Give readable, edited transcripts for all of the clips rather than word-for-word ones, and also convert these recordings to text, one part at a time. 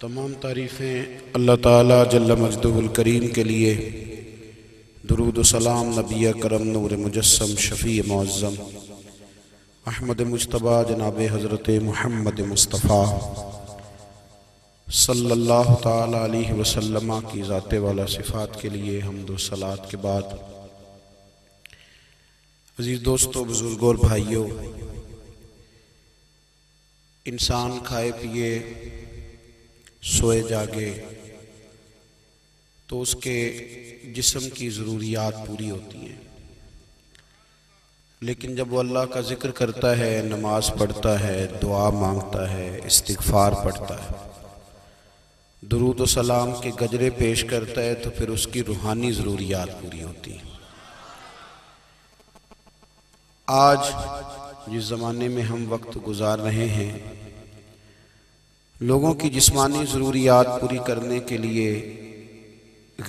تمام تعریفیں اللہ تعالیٰ جل مجدہ الکریم کے لیے، درود و سلام نبی کرم نور مجسم شفیع معظم احمد مجتبیٰ جناب حضرت محمد مصطفیٰ صلی اللہ تعالیٰ علیہ وسلم کی ذات والا صفات کے لیے حمد و صلوات کے بعد، عزیز دوستو، بزرگوں اور بھائیوں، انسان کھائے پیے سوئے جاگے تو اس کے جسم کی ضروریات پوری ہوتی ہیں، لیکن جب وہ اللہ کا ذکر کرتا ہے، نماز پڑھتا ہے، دعا مانگتا ہے، استغفار پڑھتا ہے، درود و سلام کے گجرے پیش کرتا ہے، تو پھر اس کی روحانی ضروریات پوری ہوتی ہیں۔ آج جس زمانے میں ہم وقت گزار رہے ہیں، لوگوں کی جسمانی ضروریات پوری کرنے کے لیے،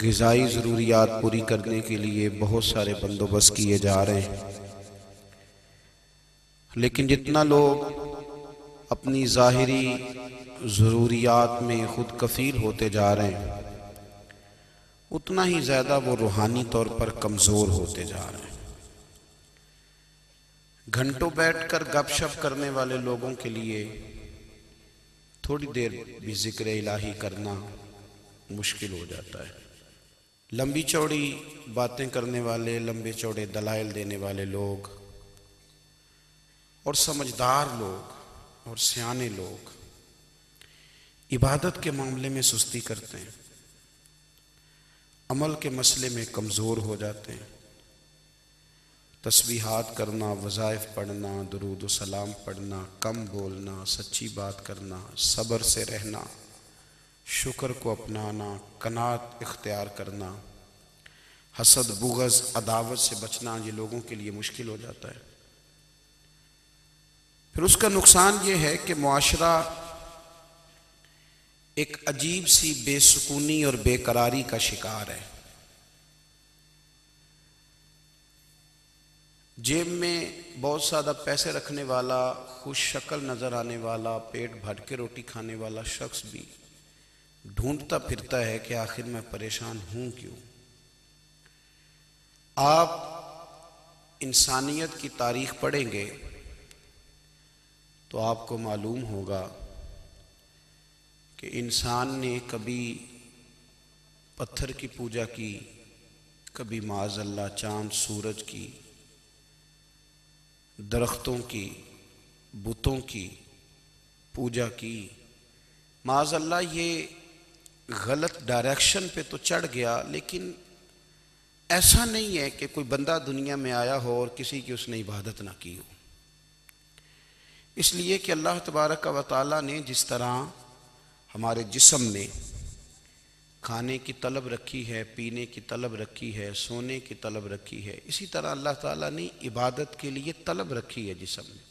غذائی ضروریات پوری کرنے کے لیے بہت سارے بندوبست کیے جا رہے ہیں، لیکن جتنا لوگ اپنی ظاہری ضروریات میں خود کفیل ہوتے جا رہے ہیں، اتنا ہی زیادہ وہ روحانی طور پر کمزور ہوتے جا رہے ہیں۔ گھنٹوں بیٹھ کر گپ شپ کرنے والے لوگوں کے لیے تھوڑی دیر بھی ذکر الہی کرنا مشکل ہو جاتا ہے۔ لمبی چوڑی باتیں کرنے والے، لمبے چوڑے دلائل دینے والے لوگ اور سمجھدار لوگ اور سیانے لوگ عبادت کے معاملے میں سستی کرتے ہیں، عمل کے مسئلے میں کمزور ہو جاتے ہیں۔ تسبیحات کرنا، وظائف پڑھنا، درود و سلام پڑھنا، کم بولنا، سچی بات کرنا، صبر سے رہنا، شکر کو اپنانا، قناعت اختیار کرنا، حسد، بغض، عداوت سے بچنا، یہ لوگوں کے لیے مشکل ہو جاتا ہے۔ پھر اس کا نقصان یہ ہے کہ معاشرہ ایک عجیب سی بے سکونی اور بے قراری کا شکار ہے۔ جیب میں بہت زیادہ پیسے رکھنے والا، خوش شکل نظر آنے والا، پیٹ بھر کے روٹی کھانے والا شخص بھی ڈھونڈتا پھرتا ہے کہ آخر میں پریشان ہوں کیوں۔ آپ انسانیت کی تاریخ پڑھیں گے تو آپ کو معلوم ہوگا کہ انسان نے کبھی پتھر کی پوجا کی، کبھی معاذ اللہ چاند سورج کی، درختوں کی، بتوں کی پوجا کی۔ معاذ اللہ یہ غلط ڈائریکشن پہ تو چڑھ گیا، لیکن ایسا نہیں ہے کہ کوئی بندہ دنیا میں آیا ہو اور کسی کی اس نے عبادت نہ کی ہو۔ اس لیے کہ اللہ تبارک و تعالیٰ نے جس طرح ہمارے جسم میں کھانے کی طلب رکھی ہے، پینے کی طلب رکھی ہے، سونے کی طلب رکھی ہے، اسی طرح اللہ تعالیٰ نے عبادت کے لیے طلب رکھی ہے جسم میں۔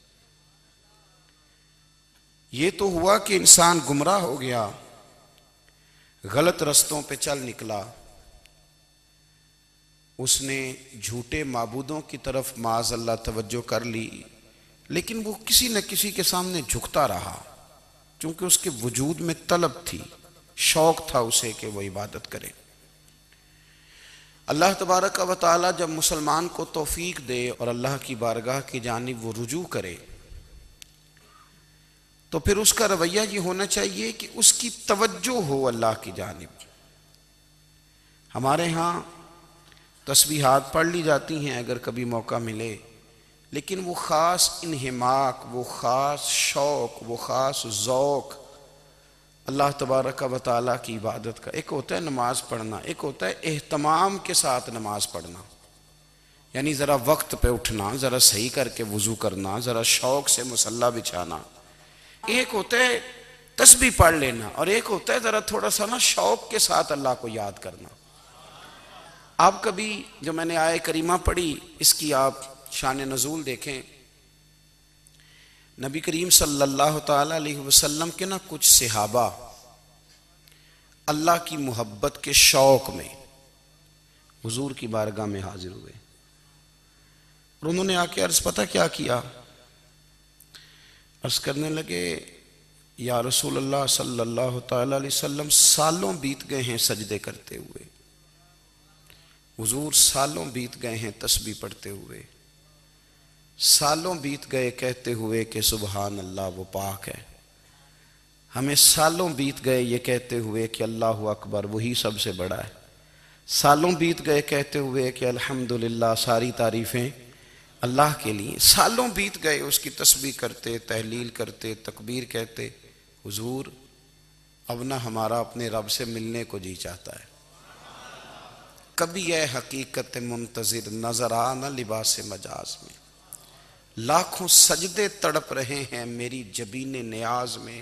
یہ تو ہوا کہ انسان گمراہ ہو گیا، غلط رستوں پہ چل نکلا، اس نے جھوٹے معبودوں کی طرف معاذ اللہ توجہ کر لی، لیکن وہ کسی نہ کسی کے سامنے جھکتا رہا، چونکہ اس کے وجود میں طلب تھی، شوق تھا اسے کہ وہ عبادت کرے۔ اللہ تبارک و تعالی جب مسلمان کو توفیق دے اور اللہ کی بارگاہ کی جانب وہ رجوع کرے، تو پھر اس کا رویہ یہ ہونا چاہیے کہ اس کی توجہ ہو اللہ کی جانب۔ ہمارے ہاں تسبیحات پڑھ لی جاتی ہیں اگر کبھی موقع ملے، لیکن وہ خاص انہماک، وہ خاص شوق، وہ خاص ذوق اللہ تبارک و تعالیٰ کی عبادت کا، ایک ہوتا ہے نماز پڑھنا، ایک ہوتا ہے اہتمام کے ساتھ نماز پڑھنا، یعنی ذرا وقت پہ اٹھنا، ذرا صحیح کر کے وضو کرنا، ذرا شوق سے مصلی بچھانا۔ ایک ہوتا ہے تسبیح پڑھ لینا، اور ایک ہوتا ہے ذرا تھوڑا سا نا شوق کے ساتھ اللہ کو یاد کرنا۔ آپ کبھی جو میں نے آیہ کریمہ پڑھی، اس کی آپ شان نزول دیکھیں، نبی کریم صلی اللہ تعالیٰ علیہ وسلم کے نا کچھ صحابہ اللہ کی محبت کے شوق میں حضور کی بارگاہ میں حاضر ہوئے، اور انہوں نے آ کے عرض پتہ کیا کیا؟ عرض کرنے لگے، یا رسول اللہ صلی اللہ تعالی علیہ وسلم سالوں بیت گئے ہیں سجدے کرتے ہوئے، حضور سالوں بیت گئے ہیں تسبیح پڑھتے ہوئے، سالوں بیت گئے کہتے ہوئے کہ سبحان اللہ وہ پاک ہے، ہمیں سالوں بیت گئے یہ کہتے ہوئے کہ اللہ اکبر وہی سب سے بڑا ہے، سالوں بیت گئے کہتے ہوئے کہ الحمدللہ ساری تعریفیں اللہ کے لیے، سالوں بیت گئے اس کی تسبیح کرتے، تحلیل کرتے، تکبیر کہتے۔ حضور اب نہ ہمارا اپنے رب سے ملنے کو جی چاہتا ہے، کبھی اے حقیقت منتظر نظر آ نہ لباس مجاز میں، لاکھوں سجدے تڑپ رہے ہیں میری جبین نیاز میں۔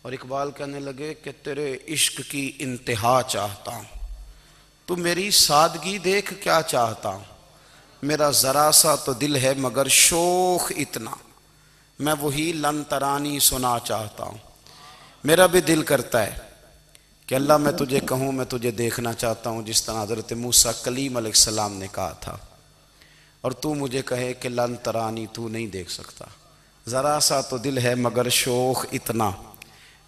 اور اقبال کہنے لگے کہ تیرے عشق کی انتہا چاہتا ہوں، تو میری سادگی دیکھ کیا چاہتا ہوں، میرا ذرا سا تو دل ہے مگر شوق اتنا، میں وہی لن ترانی سنا چاہتا ہوں۔ میرا بھی دل کرتا ہے کہ اللہ میں تجھے کہوں میں تجھے دیکھنا چاہتا ہوں، جس طرح حضرت موسیٰ کلیم علیہ السلام نے کہا تھا، اور تو مجھے کہے کہ لن ترانی تو نہیں دیکھ سکتا، ذرا سا تو دل ہے مگر شوق اتنا،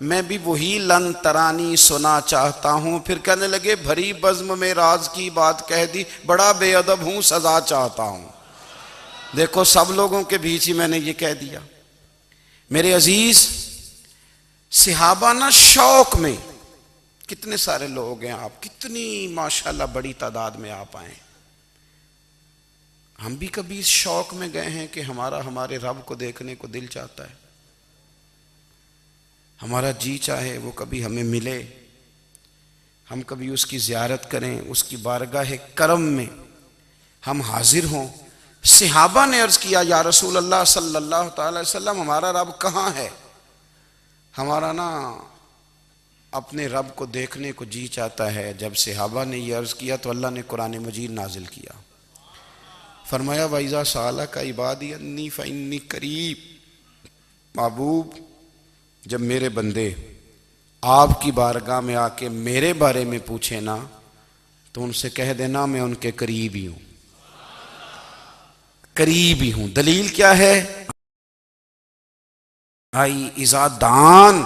میں بھی وہی لن ترانی سنا چاہتا ہوں۔ پھر کہنے لگے بھری بزم میں راز کی بات کہہ دی، بڑا بے ادب ہوں سزا چاہتا ہوں۔ دیکھو سب لوگوں کے بیچ ہی میں نے یہ کہہ دیا۔ میرے عزیز صحابہ نا شوق میں، کتنے سارے لوگ ہیں آپ، کتنی ماشاءاللہ بڑی تعداد میں آپ آئیں، ہم بھی کبھی اس شوق میں گئے ہیں کہ ہمارے رب کو دیکھنے کو دل چاہتا ہے، ہمارا جی چاہے وہ کبھی ہمیں ملے، ہم کبھی اس کی زیارت کریں، اس کی بارگاہ کرم میں ہم حاضر ہوں۔ صحابہ نے عرض کیا یا رسول اللہ صلی اللہ تعالی وسلم ہمارا رب کہاں ہے؟ ہمارا نا اپنے رب کو دیکھنے کو جی چاہتا ہے۔ جب صحابہ نے یہ عرض کیا تو اللہ نے قرآن مجید نازل کیا، فرمایا وَإِذَا سَأَلَكَ عِبَادِي أَنِّي فَإِنِّي قَرِيبٌ، محبوب جب میرے بندے آپ کی بارگاہ میں آ کے میرے بارے میں پوچھیں نا تو ان سے کہہ دینا میں ان کے قریب ہی ہوں، قریب ہی ہوں۔ دلیل کیا ہے؟ بھائی اذا دان،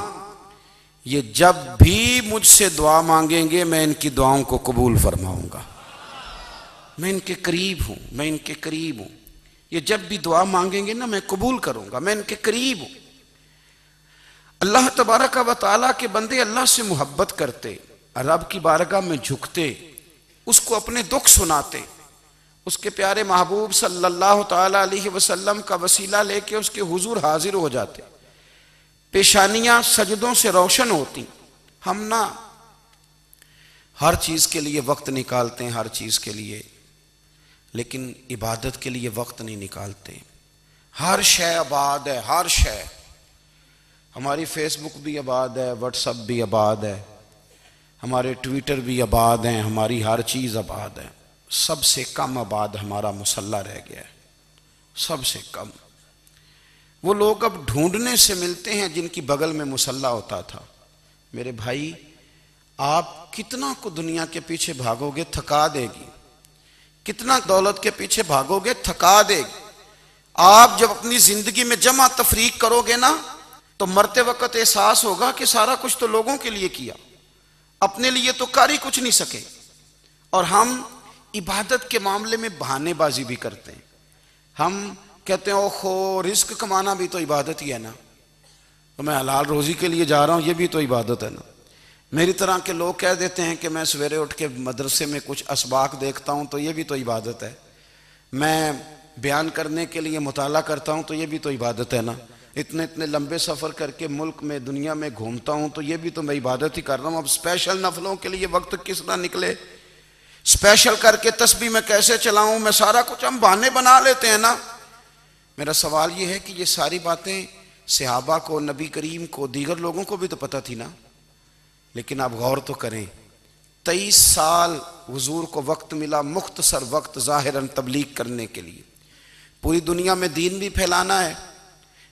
یہ جب بھی مجھ سے دعا مانگیں گے میں ان کی دعاؤں کو قبول فرماؤں گا، میں ان کے قریب ہوں، میں ان کے قریب ہوں، یہ جب بھی دعا مانگیں گے نا میں قبول کروں گا، میں ان کے قریب ہوں۔ اللہ تبارک و تعالیٰ کے بندے اللہ سے محبت کرتے، رب کی بارگاہ میں جھکتے، اس کو اپنے دکھ سناتے، اس کے پیارے محبوب صلی اللہ تعالیٰ علیہ وسلم کا وسیلہ لے کے اس کے حضور حاضر ہو جاتے، پیشانیاں سجدوں سے روشن ہوتی۔ ہم نا ہر چیز کے لیے وقت نکالتے ہیں، ہر چیز کے لیے، لیکن عبادت کے لیے وقت نہیں نکالتے۔ ہر شے آباد ہے، ہر شے، ہماری فیس بک بھی آباد ہے، واٹس ایپ بھی آباد ہے، ہمارے ٹویٹر بھی آباد ہیں، ہماری ہر چیز آباد ہے، سب سے کم آباد ہمارا مصلی رہ گیا ہے، سب سے کم۔ وہ لوگ اب ڈھونڈنے سے ملتے ہیں جن کی بغل میں مصلی ہوتا تھا۔ میرے بھائی آپ کتنا کو دنیا کے پیچھے بھاگو گے تھکا دے گی، کتنا دولت کے پیچھے بھاگو گے تھکا دے گی۔ آپ جب اپنی زندگی میں جمع تفریق کرو گے نا تو مرتے وقت احساس ہوگا کہ سارا کچھ تو لوگوں کے لیے کیا، اپنے لیے تو کر ہی کچھ نہیں سکے۔ اور ہم عبادت کے معاملے میں بہانے بازی بھی کرتے ہیں، ہم کہتے ہیں اوہو رزق کمانا بھی تو عبادت ہی ہے نا، تو میں حلال روزی کے لیے جا رہا ہوں یہ بھی تو عبادت ہے نا۔ میری طرح کے لوگ کہہ دیتے ہیں کہ میں سویرے اٹھ کے مدرسے میں کچھ اسباق دیکھتا ہوں تو یہ بھی تو عبادت ہے، میں بیان کرنے کے لیے مطالعہ کرتا ہوں تو یہ بھی تو عبادت ہے نا، اتنے لمبے سفر کر کے ملک میں دنیا میں گھومتا ہوں تو یہ بھی تو میں عبادت ہی کر رہا ہوں۔ اب اسپیشل نفلوں کے لیے وقت کس طرح نکلے، اسپیشل کر کے تسبیح میں کیسے چلاؤں، میں سارا کچھ ہم بہانے بنا لیتے ہیں نا۔ میرا سوال یہ ہے کہ یہ ساری باتیں صحابہ کو، نبی کریم کو، دیگر لوگوں کو بھی تو پتہ تھی نا، لیکن آپ غور تو کریں 23 سال حضور کو وقت ملا، مختصر وقت ظاہراً تبلیغ کرنے کے لیے، پوری دنیا میں دین بھی پھیلانا ہے۔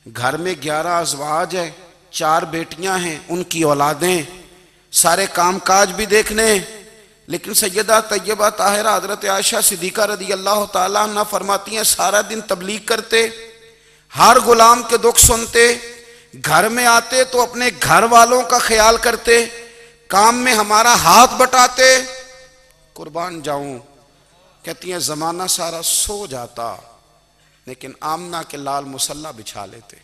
گھر میں 11 ازواج ہیں، 4 بیٹیاں ہیں، ان کی اولادیں، سارے کام کاج بھی دیکھنے ہیں، لیکن سیدہ طیبہ طاہرہ حضرت عائشہ صدیقہ رضی اللہ تعالیٰ عنہ فرماتی ہیں سارا دن تبلیغ کرتے، ہر غلام کے دکھ سنتے، گھر میں آتے تو اپنے گھر والوں کا خیال کرتے، کام میں ہمارا ہاتھ بٹاتے۔ قربان جاؤں، کہتی ہیں زمانہ سارا سو جاتا لیکن آمنہ کے لال مصلی بچھا لیتے۔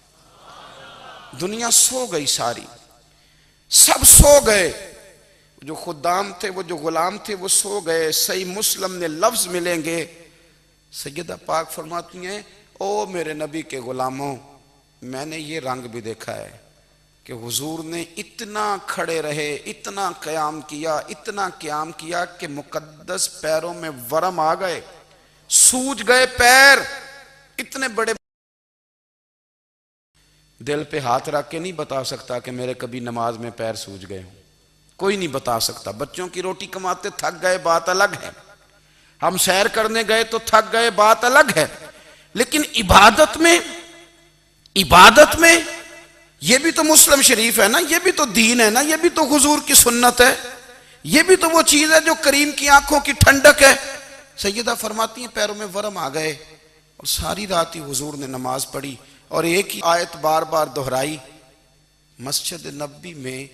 دنیا سو گئی ساری، سب سو گئے، جو خدام تھے، وہ جو غلام تھے، وہ سو گئے۔ صحیح مسلم میں لفظ ملیں گے، سیدہ پاک فرماتی ہیں او میرے نبی کے غلاموں، میں نے یہ رنگ بھی دیکھا ہے کہ حضور نے اتنا کھڑے رہے، اتنا قیام کیا، اتنا قیام کیا کہ مقدس پیروں میں ورم آ گئے، سوج گئے پیر، اتنے بڑے۔ دل پہ ہاتھ رکھ کے نہیں بتا سکتا کہ میرے کبھی نماز میں پیر سوج گئے ہوں، کوئی نہیں بتا سکتا۔ بچوں کی روٹی کماتے تھک گئے بات الگ ہے، ہم سیر کرنے گئے تو تھک گئے بات الگ ہے، لیکن عبادت میں یہ بھی تو مسلم شریف ہے نا، یہ بھی تو دین ہے نا، یہ بھی تو حضور کی سنت ہے، یہ بھی تو وہ چیز ہے جو کریم کی آنکھوں کی ٹھنڈک ہے۔ سیدہ فرماتی ہیں پیروں میں ورم آ گئے، اور ساری رات ہی حضور نے نماز پڑھی اور ایک ہی آیت بار بار دہرائی۔ مسجد نبوی میں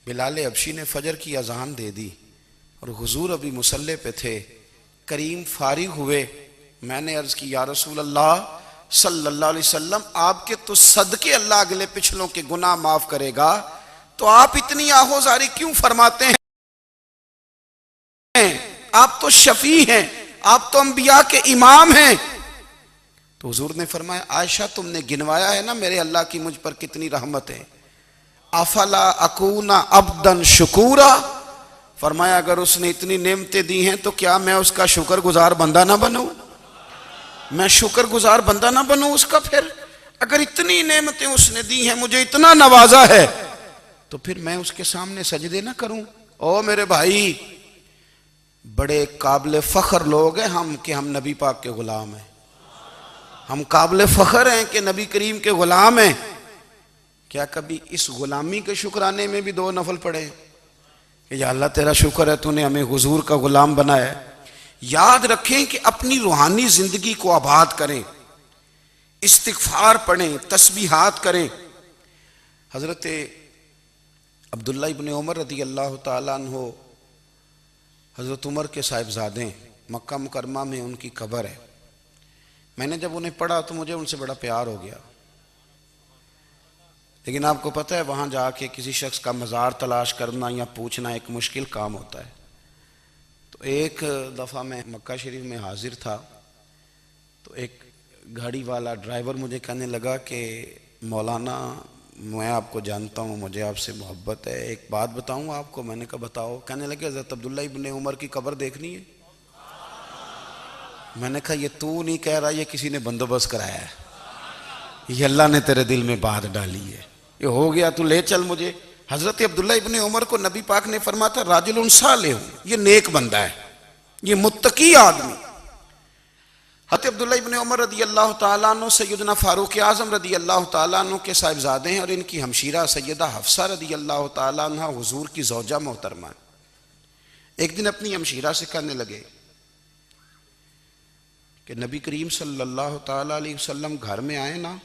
بلال حبشی نے فجر کی اذان دے دی اور حضور ابھی مصلی پہ تھے، کریم فارغ ہوئے۔ میں نے عرض کی یا رسول اللہ صلی اللہ علیہ وسلم، آپ کے تو صدقے اللہ اگلے پچھلوں کے گناہ معاف کرے گا، تو آپ اتنی آہوزاری کیوں فرماتے ہیں؟ آپ تو شفیع ہیں، آپ تو انبیاء کے امام ہیں۔ تو حضور نے فرمایا عائشہ تم نے گنوایا ہے نا میرے اللہ کی مجھ پر کتنی رحمت ہے، افلا اکون عبدا شکورا، فرمایا اگر اس نے اتنی نعمتیں دی ہیں تو کیا میں اس کا شکر گزار بندہ نہ بنوں؟ میں شکر گزار بندہ نہ بنوں اس کا؟ پھر اگر اتنی نعمتیں اس نے دی ہیں، مجھے اتنا نوازا ہے، تو پھر میں اس کے سامنے سجدے نہ کروں؟ او میرے بھائی، بڑے قابل فخر لوگ ہیں ہم کہ ہم نبی پاک کے غلام ہیں، ہم قابل فخر ہیں کہ نبی کریم کے غلام ہیں۔ کیا کبھی اس غلامی کے شکرانے میں بھی 2 نفل پڑھے کہ یا اللہ تیرا شکر ہے تو نے ہمیں حضور کا غلام بنایا ہے؟ یاد رکھیں کہ اپنی روحانی زندگی کو آباد کریں، استغفار پڑھیں، تسبیحات کریں۔ حضرت عبداللہ ابن عمر رضی اللہ تعالیٰ عنہ حضرت عمر کے صاحبزادے، مکہ مکرمہ میں ان کی قبر ہے۔ میں نے جب انہیں پڑھا تو مجھے ان سے بڑا پیار ہو گیا، لیکن آپ کو پتہ ہے وہاں جا کے کسی شخص کا مزار تلاش کرنا یا پوچھنا ایک مشکل کام ہوتا ہے۔ تو ایک دفعہ میں مکہ شریف میں حاضر تھا، تو ایک گاڑی والا ڈرائیور مجھے کہنے لگا کہ مولانا میں آپ کو جانتا ہوں، مجھے آپ سے محبت ہے، ایک بات بتاؤں آپ کو؟ میں نے کہا بتاؤ۔ کہنے لگے حضرت عبداللہ ابن عمر کی قبر دیکھنی ہے۔ میں نے کہا یہ تو نہیں کہہ رہا، یہ کسی نے بندوبست کرایا ہے، یہ اللہ نے تیرے دل میں بات ڈالی ہے، یہ ہو گیا تو لے چل مجھے۔ حضرت عبداللہ ابن عمر کو نبی پاک نے فرمایا تھا راجل صالح، یہ نیک بندہ ہے، یہ متقی آدمی۔ حضرت عبداللہ ابن عمر رضی اللہ تعالیٰ عنہ سیدنا فاروق اعظم رضی اللہ تعالیٰ عنہ کے صاحبزادے ہیں، اور ان کی ہمشیرہ سیدہ حفصہ رضی اللہ تعالیٰ عنہ حضور کی زوجہ محترمہ ہیں۔ ایک دن اپنی ہمشیرہ سے کہنے لگے کہ نبی کریم صلی اللہ تعالیٰ علیہ وسلم گھر میں آئے نا،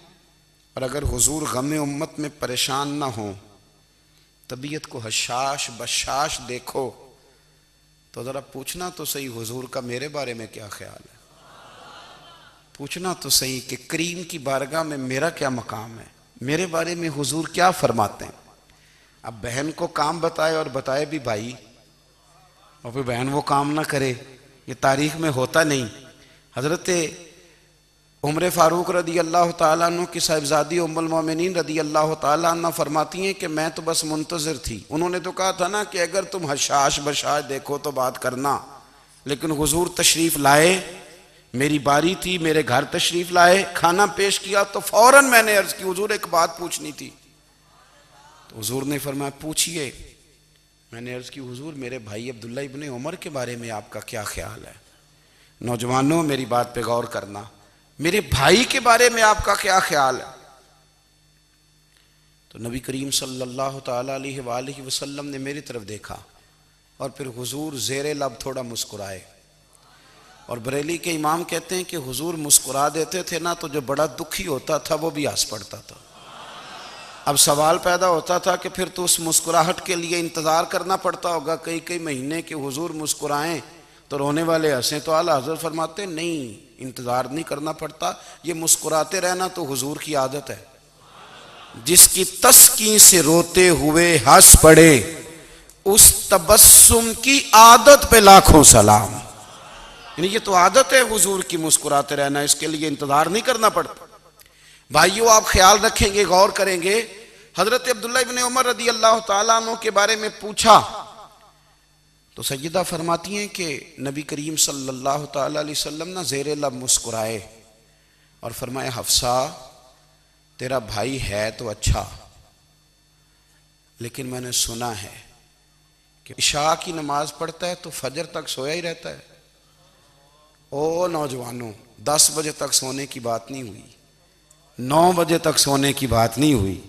اور اگر حضور غم امت میں پریشان نہ ہوں، طبیعت کو حشاش بشاش دیکھو، تو ذرا پوچھنا تو صحیح حضور کا میرے بارے میں کیا خیال ہے، پوچھنا تو صحیح کہ کریم کی بارگاہ میں میرا کیا مقام ہے، میرے بارے میں حضور کیا فرماتے ہیں۔ اب بہن کو کام بتائے اور بتائے بھی بھائی، اور پھر بہن وہ کام نہ کرے، یہ تاریخ میں ہوتا نہیں۔ حضرت عمر فاروق رضی اللہ تعالیٰ عنہ کی صاحبزادی ام المومنین رضی اللہ تعالیٰ عنہ فرماتی ہیں کہ میں تو بس منتظر تھی، انہوں نے تو کہا تھا نا کہ اگر تم حشاش بشاش دیکھو تو بات کرنا، لیکن حضور تشریف لائے، میری باری تھی، میرے گھر تشریف لائے، کھانا پیش کیا تو فوراً میں نے عرض کی حضور ایک بات پوچھنی تھی۔ تو حضور نے فرمایا پوچھئے۔ میں نے عرض کی حضور میرے بھائی عبداللہ ابن عمر کے بارے میں آپ کا کیا خیال ہے؟ نوجوانوں میری بات پہ غور کرنا، میرے بھائی کے بارے میں آپ کا کیا خیال ہے؟ تو نبی کریم صلی اللہ تعالیٰ علیہ وآلہ وسلم نے میری طرف دیکھا، اور پھر حضور زیر لب تھوڑا مسکرائے، اور بریلی کے امام کہتے ہیں کہ حضور مسکرا دیتے تھے نا تو جو بڑا دکھی ہوتا تھا وہ بھی ہنس پڑتا تھا۔ اب سوال پیدا ہوتا تھا کہ پھر تو اس مسکراہٹ کے لیے انتظار کرنا پڑتا ہوگا کئی کئی مہینے کہ حضور مسکرائیں تو رونے والے ہنسیں، تو اعلیٰ حضرت فرماتے ہیں نہیں، انتظار نہیں کرنا پڑتا، یہ مسکراتے رہنا تو حضور کی عادت ہے۔ جس کی تسکین سے روتے ہوئے ہنس پڑے اس تبسم کی عادت پہ لاکھوں سلام۔ یعنی یہ تو عادت ہے حضور کی مسکراتے رہنا، اس کے لیے انتظار نہیں کرنا پڑتا۔ بھائیو آپ خیال رکھیں گے، غور کریں گے، حضرت عبداللہ ابن عمر رضی اللہ تعالیٰ عنہ کے بارے میں پوچھا تو سیدہ فرماتی ہیں کہ نبی کریم صلی اللہ تعالیٰ علیہ وسلم نہ زیر لب مسکرائے اور فرمایا حفصہ تیرا بھائی ہے تو اچھا، لیکن میں نے سنا ہے کہ عشاء کی نماز پڑھتا ہے تو فجر تک سویا ہی رہتا ہے۔ او نوجوانوں، 10 بجے تک سونے کی بات نہیں ہوئی، 9 بجے تک سونے کی بات نہیں ہوئی،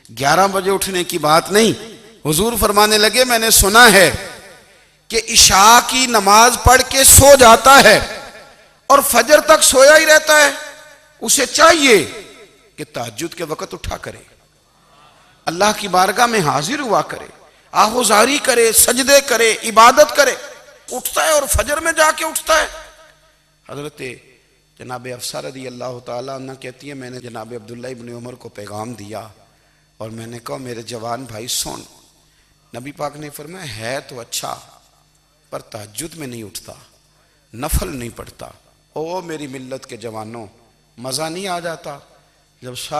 11 بجے اٹھنے کی بات نہیں۔ حضور فرمانے لگے میں نے سنا ہے کہ عشاء کی نماز پڑھ کے سو جاتا ہے اور فجر تک سویا ہی رہتا ہے، اسے چاہیے کہ تہجد کے وقت اٹھا کرے، اللہ کی بارگاہ میں حاضر ہوا کرے، آہوزاری کرے، سجدے کرے، عبادت کرے۔ اٹھتا ہے اور فجر میں جا کے اٹھتا ہے۔ حضرت جناب حفصہ رضی اللہ تعالیٰ عنہ کہتی ہے میں نے جناب عبداللہ ابن عمر کو پیغام دیا اور میں نے کہا میرے جوان بھائی سن، نبی پاک نے فرمایا ہے تو اچھا پر تہجد میں نہیں اٹھتا، نفل نہیں پڑھتا۔ او میری ملت کے جوانوں، مزہ نہیں آ جاتا جب سارے